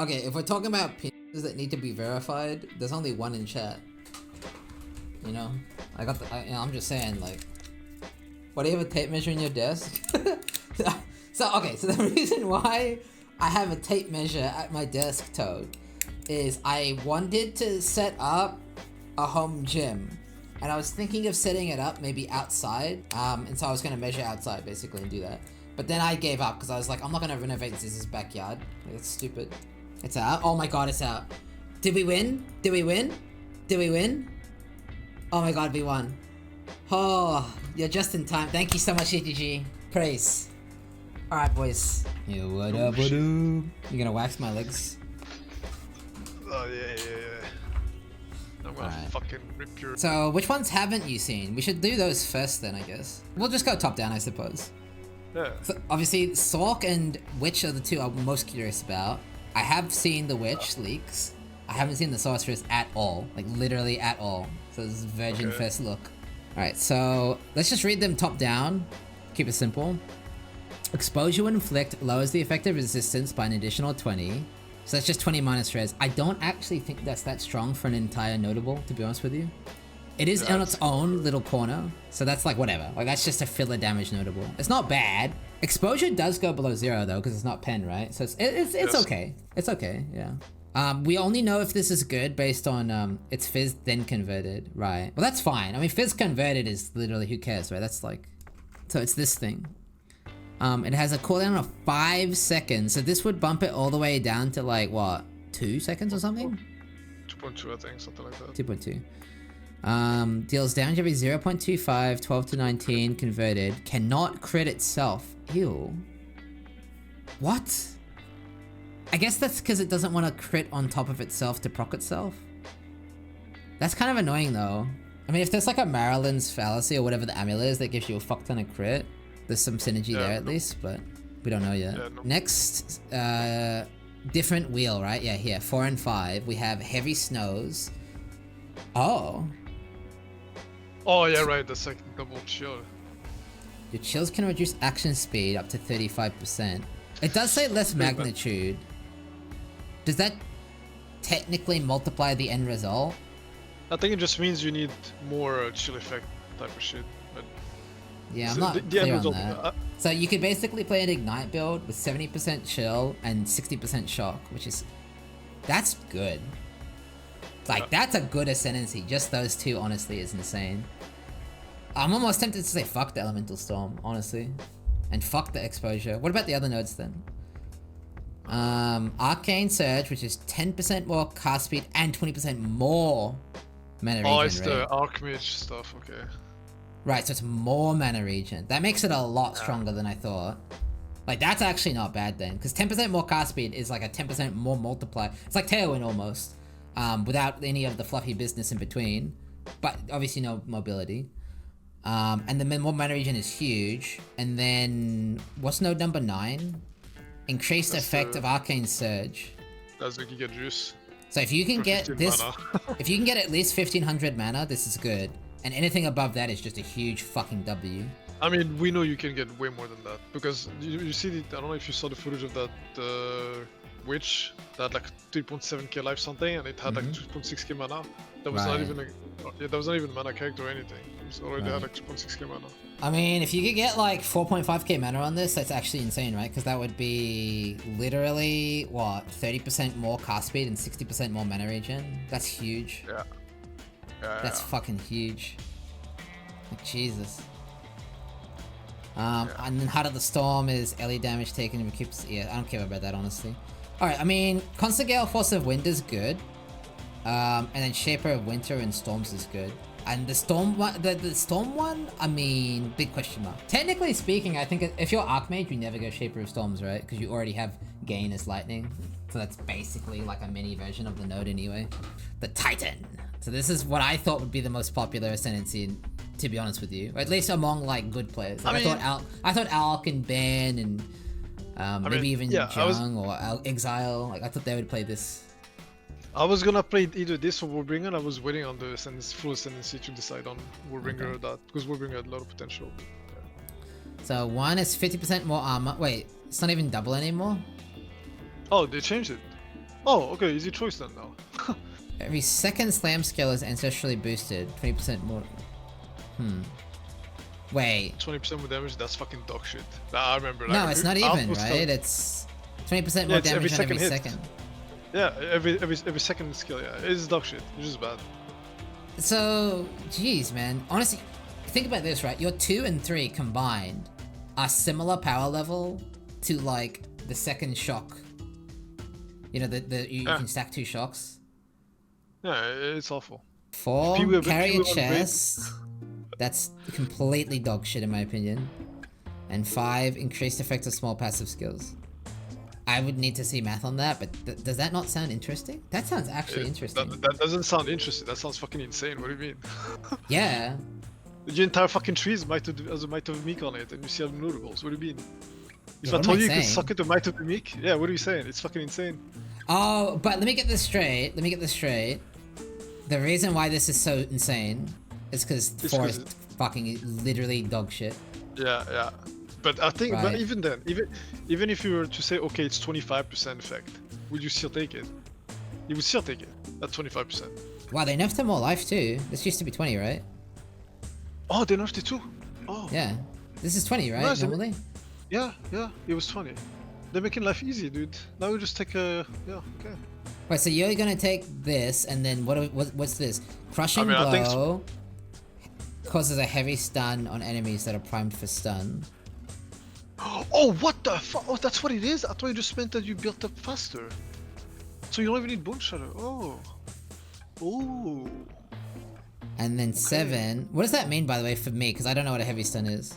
Okay, if we're talking about pieces that need to be verified, there's only one in chat. You know? I'm just saying, like... What, do you have a tape measure in your desk? So the reason why I have a tape measure at my desk, Toad, is I wanted to set up a home gym. And I was thinking of setting it up maybe outside. And so I was gonna measure outside, basically, and do that. But then I gave up, because I was like, I'm not gonna renovate Ziz's backyard. Like, it's stupid. It's out? Oh my god, it's out. Did we win? Did we win? Did we win? Oh my god, we won. Oh, you're just in time. Thank you so much, ETG. Praise. Alright, boys. Yo, what up, what up? You gonna wax my legs? Oh, yeah. I'm gonna fucking rip your... So, which ones haven't you seen? We should do those first then, I guess. We'll just go top down, I suppose. Yeah. So, obviously, Sork and Witch are the two I'm most curious about. I have seen the Witch leaks. I haven't seen the Sorceress at all. Like, literally at all. So this is virgin first look. Alright, so let's just read them top down. Keep it simple. Exposure when inflict lowers the effective resistance by an additional 20. So that's just 20 minus res. I don't actually think that's that strong for an entire notable, to be honest with you. It is on its own little corner, so that's like whatever. Like that's just a filler damage notable. It's not bad. Exposure does go below 0 though, because it's not pen, right? So it's okay. It's okay, yeah. We only know if this is good based on it's Fizz then converted, right? Well, that's fine. I mean, Fizz converted is literally who cares, right? That's like, so it's this thing. It has a cooldown of 5 seconds, so this would bump it all the way down to like what, 2 seconds or something? 2.2, I think, something like that. 2.2. Deals damage every 0.25, 12 to 19, converted. Cannot crit itself. Ew. What? I guess that's because it doesn't want to crit on top of itself to proc itself. That's kind of annoying though. I mean, if there's like a Marilyn's fallacy or whatever the amulet is that gives you a fuck ton of crit, there's some synergy there at least, but we don't know yet. Next, different wheel, right? Yeah, here, 4 and 5. We have heavy snows. Oh. Oh yeah, right, the second double chill. Your chills can reduce action speed up to 35%. It does say less magnitude. Does that technically multiply the end result? I think it just means you need more chill effect type of shit. But yeah, I'm not clear on that. So you could basically play an Ignite build with 70% chill and 60% shock, which is... That's good. Like, that's a good Ascendancy. Just those two, honestly, is insane. I'm almost tempted to say fuck the Elemental Storm, honestly. And fuck the Exposure. What about the other nodes then? Arcane Surge, which is 10% more cast speed and 20% more mana regen. Oh, it's the Archmage stuff, okay. Right, so it's more mana regen. That makes it a lot stronger than I thought. Like, that's actually not bad then, because 10% more cast speed is like a 10% more multiplier. It's like Tailwind almost, without any of the fluffy business in between, but obviously no mobility. And the more mana regen is huge. And then, what's node number 9? Increased effect of Arcane Surge. That's the Giga Juice. So if you can get this, if you can get at least 1500 mana, this is good. And anything above that is just a huge fucking W. I mean, we know you can get way more than that. Because you see, I don't know if you saw the footage of that Witch that had like 3.7k life something, and it had like 2.6k mana. That was not even that was not even mana character or anything. It was already had like 2.6k mana. I mean, if you could get like 4.5k mana on this, that's actually insane, right? Because that would be literally what, 30% more cast speed and 60% more mana regen. That's huge. Yeah. That's fucking huge. Like, Jesus. And then Heart of the Storm is LE damage taken and keeps. Yeah, I don't care about that honestly. Alright, I mean, Constant Gale Force of Wind is good. And then Shaper of Winter and Storms is good. And the Storm one, the Storm one, I mean, big question mark. Technically speaking, I think if you're Archmage, you never go Shaper of Storms, right? Because you already have Gain as Lightning. So that's basically like a mini version of the node anyway. The Titan. So this is what I thought would be the most popular Ascendancy, to be honest with you. Or at least among like good players. Like, I thought Alk and Ben and maybe even Jung or Exile. Like I thought they would play this. I was gonna play either this or Warbringer. I was waiting on the full Ascendancy to decide on Warbringer or that, because Warbringer had a lot of potential. Yeah. So one is 50% more armor. Wait, it's not even double anymore? Oh, they changed it. Oh, okay, easy choice then now. Every second slam skill is ancestrally boosted. 20% more. Wait. 20% more damage, that's fucking dog shit. Nah, I remember. No, it's not even, right? It's 20% more damage on every hit. second. Yeah, every second skill, yeah. It's dog shit. It's just bad. So, geez, man. Honestly, think about this, right? Your 2 and 3 combined are similar power level to, like, the second shock. You know, you can stack 2 shocks. Yeah, it's awful. 4, carry a chest. That's completely dog shit in my opinion. And 5, increased effect of small passive skills. I would need to see math on that, but does that not sound interesting? That sounds actually interesting. That doesn't sound interesting. That sounds fucking insane. What do you mean? Yeah. Your entire fucking tree is Might of Meek on it, and you see other notables. What do you mean? If Yeah, I what told am I you you could saying? suck it to Might of Meek, yeah, what are you saying? It's fucking insane. Oh, but let me get this straight. The reason why this is so insane is because 4 is fucking literally dog shit. Yeah. But I think, Right. but even then, even if you were to say, okay, it's 25% effect, would you still take it? You would still take it at 25%. Wow, they nerfed to more life too. This used to be 20, right? Oh, they nerfed it too. Oh. Yeah. This is 20, right? Nice, Normally? Yeah, it was 20. They're making life easy, dude. Now we just take a, yeah, okay. Wait, so you're gonna take this, and then what's this? Crushing I think Blow causes a heavy stun on enemies that are primed for stun. Oh, what the fuck? Oh, that's what it is? I thought you just meant that you built up faster. So you don't even need Bone Shadow. Oh. Ooh. And then 7. What does that mean, by the way, for me? Because I don't know what a heavy stun is.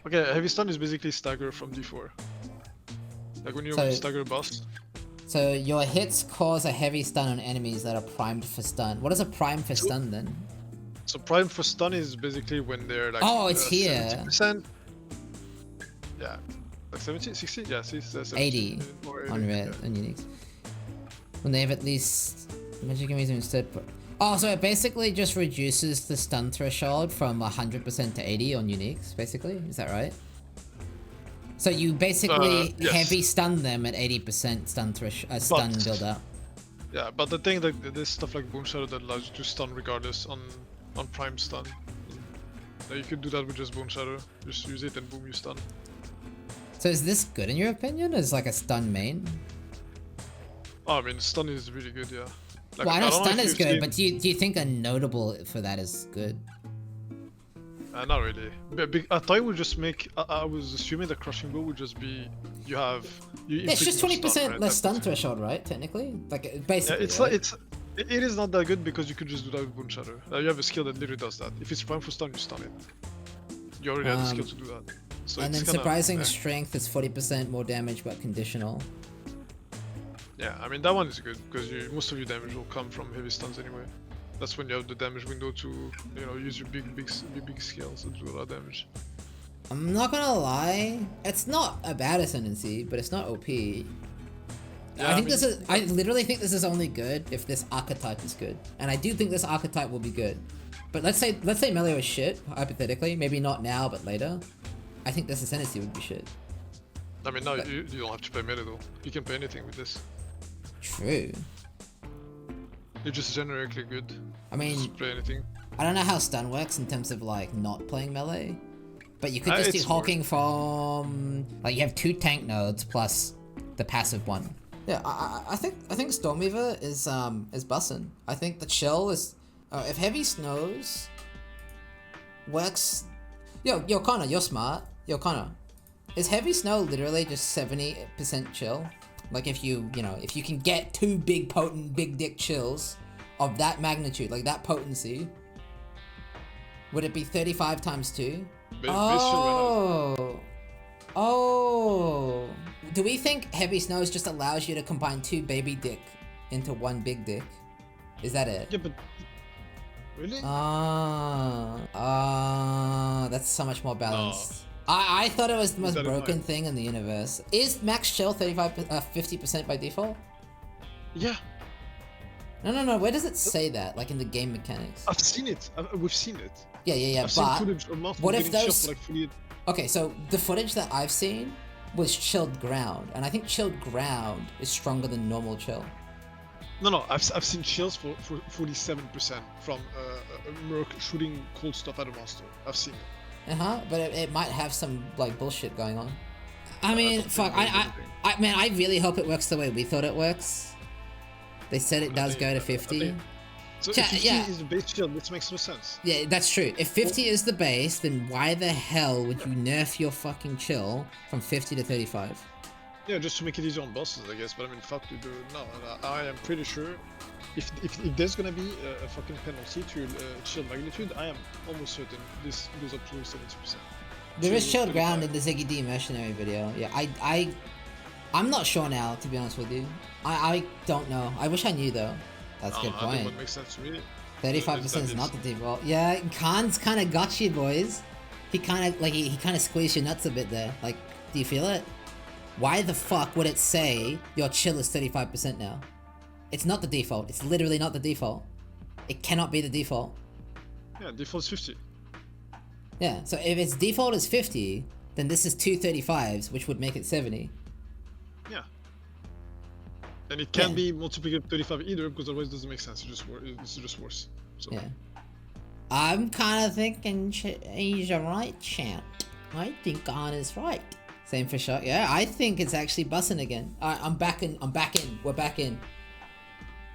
Okay, heavy stun is basically stagger from D4. Like when you stagger a boss. So your hits cause a heavy stun on enemies that are primed for stun. What is a prime for stun then? So prime for stun is basically when they're like it's here. 70%. Yeah. Like 70, 60? Yeah, 70, 80 on red yeah. and uniques. When they have at least magic enemies instead. Oh, so it basically just reduces the stun threshold from 100% to 80 on uniques, basically? Is that right? So you basically yes. heavy stun them at 80% stun build up. Yeah, but the thing that there's stuff like Bone Shadow that allows you to stun regardless on prime stun. Now you could do that with just Bone Shadow. Just use it and boom, you stun. So is this good in your opinion as like a stun main? Oh, I mean, stun is really good, yeah. Like, Well, I know don't stun if is you've good, seen- but do you think a notable for that is good? Not really. I thought it would just make. I was assuming the crushing blow would just be Yeah, it's just 20% less stun threshold, right? Technically, like basically. Yeah, right? it is not that good because you could just do that with Bone Shadow. You have a skill that literally does that. If it's prime for stun, you stun it. You already have the skill to do that. So And it's then kinda, surprising yeah. strength is 40% more damage, but conditional. Yeah, I mean that one is good because most of your damage will come from heavy stuns anyway. That's when you have the damage window to, use your big skills to do a lot of damage. I'm not gonna lie, it's not a bad Ascendancy, but it's not OP. Yeah, I literally think this is only good if this archetype is good, and I do think this archetype will be good. But let's say Melio is shit, hypothetically, maybe not now, but later. I think this Ascendancy would be shit. I mean, you don't have to play melee though. You can play anything with this. True. You're just generically good. I mean, Just play anything. I don't know how stun works in terms of like not playing melee, but you could just do it's hulking from like you have 2 tank nodes plus the passive one. Yeah, I think Stormweaver is bussin'. I think the chill is if heavy snows works. Yo Connor, you're smart. Yo Connor, is heavy snow literally just 70% chill? Like if you can get 2 big potent big dick chills of that magnitude, like that potency, would it be 35 times 2? Oh. Do we think heavy snows just allows you to combine 2 baby dick into 1 big dick? Is that it? Yeah, but really? That's so much more balanced. I thought it was the most that in broken mind. thing in the universe. Is max chill 50% by default? Yeah, No. Where does it say that? Like in the game mechanics? I've seen it. We've seen it. Yeah. I've seen But footage of multiple what if getting shot those? for, like fully. Okay, so the footage that I've seen was chilled ground, and I think chilled ground is stronger than normal chill. No, I've seen chills for 47% from Merc shooting cold stuff at a monster. I've seen it. But it might have some like bullshit going on. I mean, fuck. Man, I really hope it works the way we thought it works. They said it does go to 50. So if 50 is the base chill, this makes no sense. Yeah, that's true. If 50 is the base, then why the hell would you nerf your fucking chill from 50 to 35? Yeah, just to make it easier on bosses, I guess. But I mean, fuck you, do no. I am pretty sure if there's gonna be a fucking penalty to chill magnitude, I am almost certain this goes up to 70%. There is chilled ground in the Ziggy D mercenary video. Yeah, I'm not sure now, to be honest with you. I don't know. I wish I knew though. That's a good point. I think what makes sense to me. 35% is not the default. Yeah, Khan's kind of got you, boys. He kind of he kind of squeezed your nuts a bit there. Like, do you feel it? Why the fuck would it say your chill is 35% now? It's not the default. It's literally not the default. It cannot be the default. Yeah, default is 50. Yeah, so if its default is 50, then this is 2 35s, which would make it 70. Yeah. And it can't be multiplied 35 either, because otherwise it doesn't make sense. It's just worse. So. Yeah. I'm kind of thinking he's right, champ. I think Khan is right. Same for Shock. Yeah, I think it's actually bussing again. Alright, I'm back in. We're back in.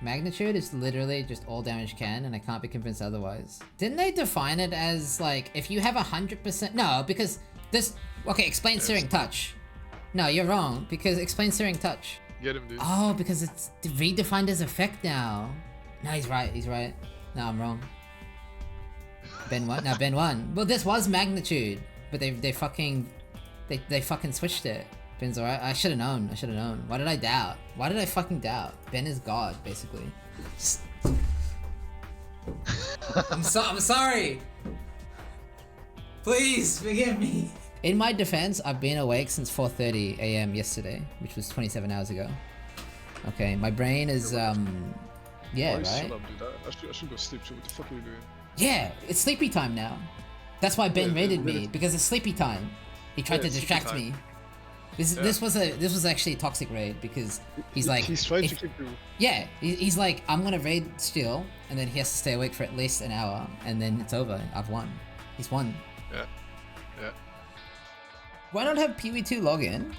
Magnitude is literally just all damage can, and I can't be convinced otherwise. Didn't they define it as, like, if you have 100%... No, because this... Okay, explain Searing Touch. No, you're wrong, because explain Searing Touch. Get him, dude. Oh, because it's redefined as effect now. No, he's right. No, I'm wrong. Ben 1? No, Ben 1. Well, this was Magnitude, but they fucking switched it. Ben's alright. I should've known. Why did I doubt? Why did I fucking doubt? Ben is God, basically. I'm sorry. Please forgive me. In my defense, I've been awake since 4:30 a.m. yesterday, which was 27 hours ago. Okay, my brain is yeah, right? Shut up, dude. I should go sleep too. What the fuck are you doing? Yeah, it's sleepy time now. That's why Ben raided me, because it's sleepy time. He tried to distract me. This was actually a toxic raid, because he's like... He's trying to keep you... Yeah, he's like, I'm gonna raid Steel, and then he has to stay awake for at least an hour, and then it's over. I've won. He's won. Yeah. Why not have PoE2 login?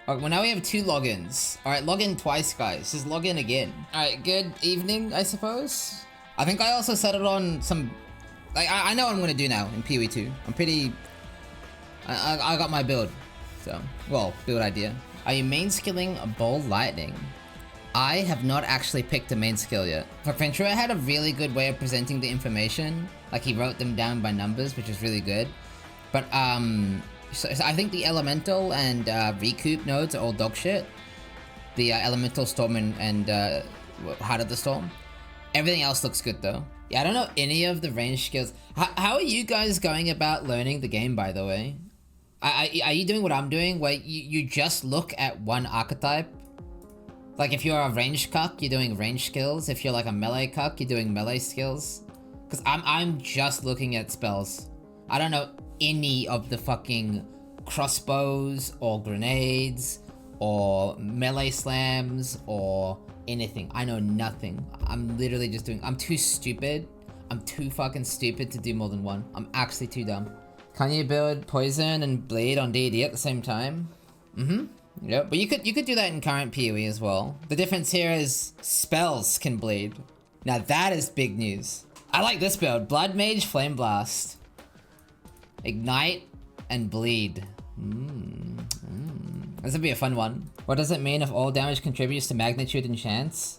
Alright, well now we have 2 logins. Alright, log in twice, guys. Just log in again. Alright, good evening, I suppose. I think I also settled on some... Like, I know what I'm gonna do now in PoE2. I'm pretty... I got my build. So, well, build idea. Are you main skilling Bold Lightning? I have not actually picked a main skill yet. Ventura had a really good way of presenting the information. Like, he wrote them down by numbers, which is really good. But, so I think the Elemental and Recoup nodes are all dog shit. The Elemental, Storm, and Heart of the Storm. Everything else looks good, though. Yeah, I don't know any of the range skills. How are you guys going about learning the game, by the way? Are you doing what I'm doing, where you just look at one archetype? Like, if you're a range cuck, you're doing range skills. If you're like a melee cuck, you're doing melee skills. Because I'm just looking at spells. I don't know any of the fucking crossbows or grenades or melee slams or anything. I know nothing. I'm literally just doing... I'm too stupid. I'm too fucking stupid to do more than one. I'm actually too dumb. Can you build poison and bleed on D&D at the same time? Yep, but you could do that in current PoE as well. The difference here is spells can bleed. Now that is big news. I like this build. Blood Mage, Flame Blast. Ignite and bleed. This would be a fun one. What does it mean if all damage contributes to magnitude and chance?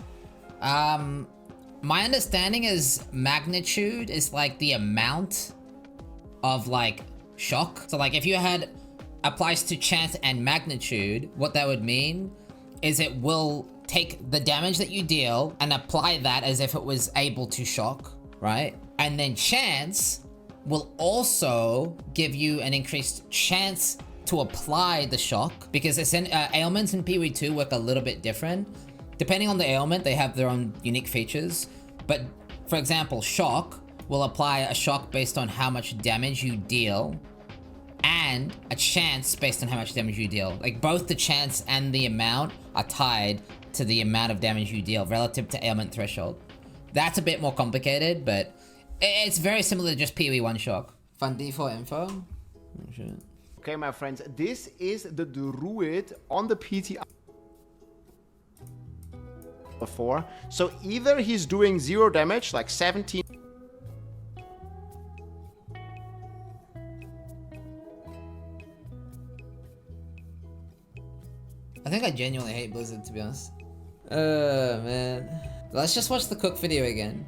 My understanding is magnitude is like the amount of like shock. So like if you had applies to chance and magnitude, what that would mean is it will take the damage that you deal and apply that as if it was able to shock, right? And then chance will also give you an increased chance to apply the shock, because ailments in PoE2 work a little bit different. Depending on the ailment, they have their own unique features. But for example, shock will apply a shock based on how much damage you deal, and and a chance based on how much damage you deal. Like, both the chance and the amount are tied to the amount of damage you deal relative to ailment threshold. That's a bit more complicated, but it's very similar to just PoE 1 shock. Fun D4 info? Oh, shit. Okay, my friends, this is the druid on the PTR. Before. So either he's doing 0 damage, like 17. I think I genuinely hate Blizzard, to be honest. Oh, man. Let's just watch the cook video again.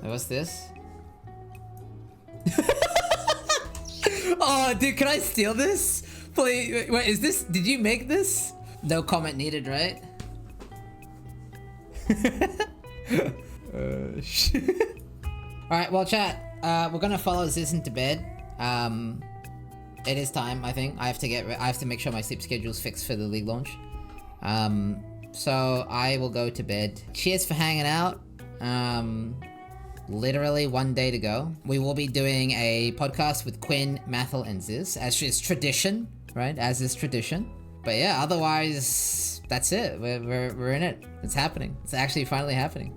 What's this? Oh, dude, can I steal this? Please, wait, is this, did you make this? No comment needed, right? Shit. Alright, well, chat, we're gonna follow Ziz into bed. It is time, I think. I have to make sure my sleep schedule's fixed for the league launch. So I will go to bed. Cheers for hanging out. Literally 1 day to go. We will be doing a podcast with Quinn, Mathel, and Ziz, as is tradition, right? As is tradition. But yeah, otherwise, that's it. We're in it. It's happening. It's actually finally happening.